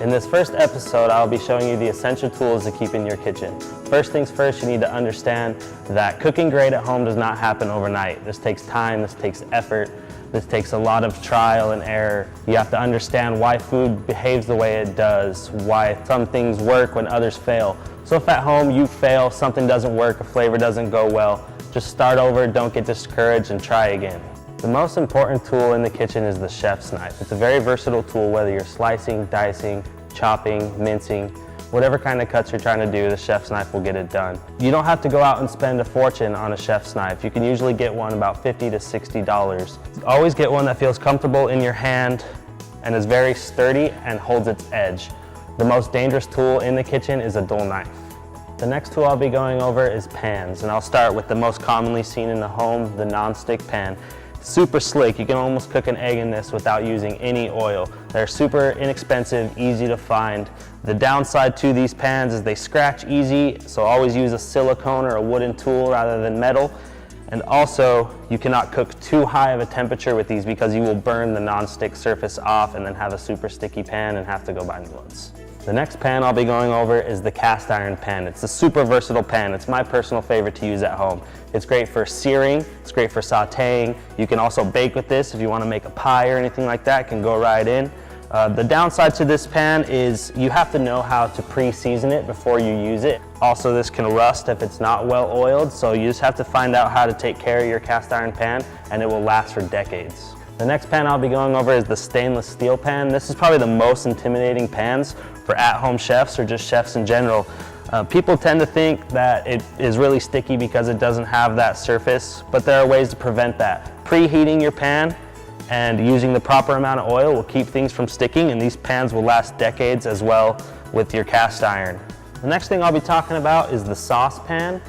In this first episode, I'll be showing you the essential tools to keep in your kitchen. First things first, you need to understand that cooking great at home does not happen overnight. This takes time, this takes effort, this takes a lot of trial and error. You have to understand why food behaves the way it does, why some things work when others fail. So if at home you fail, something doesn't work, a flavor doesn't go well, just start over, don't get discouraged, and try again. The most important tool in the kitchen is the chef's knife. It's a very versatile tool, whether you're slicing, dicing, chopping, mincing, whatever kind of cuts you're trying to do, the chef's knife will get it done. You don't have to go out and spend a fortune on a chef's knife. You can usually get one about $50 to $60. Always get one that feels comfortable in your hand and is very sturdy and holds its edge. The most dangerous tool in the kitchen is a dull knife. The next tool I'll be going over is pans, and I'll start with the most commonly seen in the home, the non-stick pan. Super slick, you can almost cook an egg in this without using any oil. They're super inexpensive, easy to find. The downside to these pans is they scratch easy, so always use a silicone or a wooden tool rather than metal. And also, you cannot cook too high of a temperature with these because you will burn the non-stick surface off and then have a super sticky pan and have to go buy new ones. The next pan I'll be going over is the cast iron pan. It's a super versatile pan. It's my personal favorite to use at home. It's great for searing, it's great for sauteing. You can also bake with this if you want to make a pie or anything like that, it can go right in. The downside to this pan is you have to know how to pre-season it before you use it. Also, this can rust if it's not well oiled, so you just have to find out how to take care of your cast iron pan and it will last for decades. The next pan I'll be going over is the stainless steel pan. This is probably the most intimidating pans for at-home chefs or just chefs in general. People tend to think that it is really sticky because it doesn't have that surface, but there are ways to prevent that. Preheating your pan and using the proper amount of oil will keep things from sticking, and these pans will last decades as well with your cast iron. The next thing I'll be talking about is the saucepan.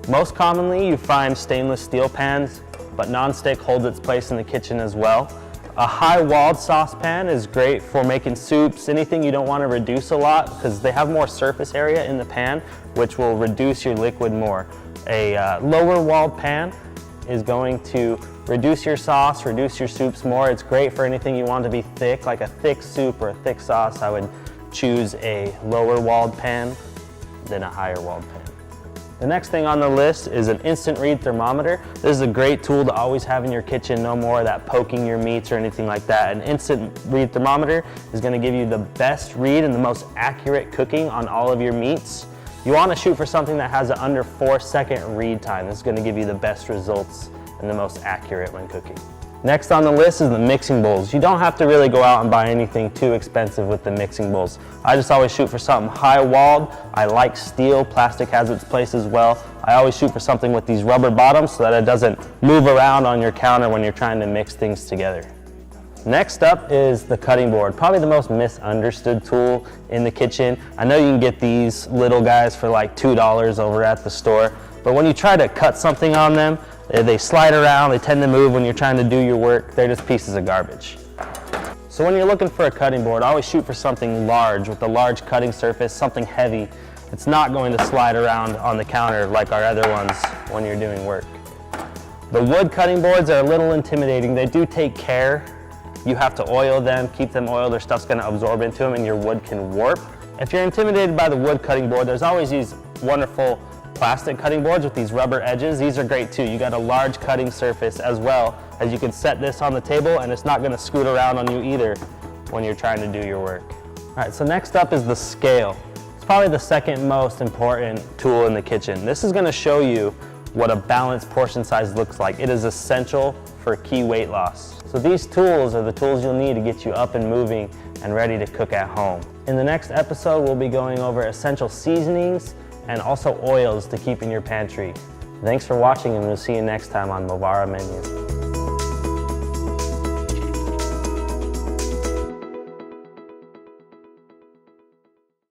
Most commonly you find stainless steel pans, but non-stick holds its place in the kitchen as well. A high-walled saucepan is great for making soups, anything you don't want to reduce a lot because they have more surface area in the pan, which will reduce your liquid more. A lower-walled pan is going to reduce your sauce, reduce your soups more. It's great for anything you want to be thick, like a thick soup or a thick sauce. I would choose a lower-walled pan than a higher-walled pan. The next thing on the list is an instant read thermometer. This is a great tool to always have in your kitchen, no more of that poking your meats or anything like that. An instant read thermometer is going to give you the best read and the most accurate cooking on all of your meats. You want to shoot for something that has an under 4-second read time. This is going to give you the best results and the most accurate when cooking. Next on the list is the mixing bowls. You don't have to really go out and buy anything too expensive with the mixing bowls. I just always shoot for something high-walled. I like steel, plastic has its place as well. I always shoot for something with these rubber bottoms so that it doesn't move around on your counter when you're trying to mix things together. Next up is the cutting board, probably the most misunderstood tool in the kitchen. I know you can get these little guys for like $2 over at the store, but when you try to cut something on them, they slide around, they tend to move when you're trying to do your work. They're just pieces of garbage. So when you're looking for a cutting board, always shoot for something large with a large cutting surface, something heavy. It's not going to slide around on the counter like our other ones when you're doing work. The wood cutting boards are a little intimidating. They do take care. You have to oil them, keep them oiled, or stuff's going to absorb into them and your wood can warp. If you're intimidated by the wood cutting board, there's always these wonderful plastic cutting boards with these rubber edges. These are great too. You got a large cutting surface as well, as you can set this on the table and it's not going to scoot around on you either when you're trying to do your work. All right, so next up is the scale. It's probably the second most important tool in the kitchen. This is going to show you what a balanced portion size looks like. It is essential for key weight loss. So these tools are the tools you'll need to get you up and moving and ready to cook at home. In the next episode, we'll be going over essential seasonings and also oils to keep in your pantry. Thanks for watching, and we'll see you next time on Movara Menu.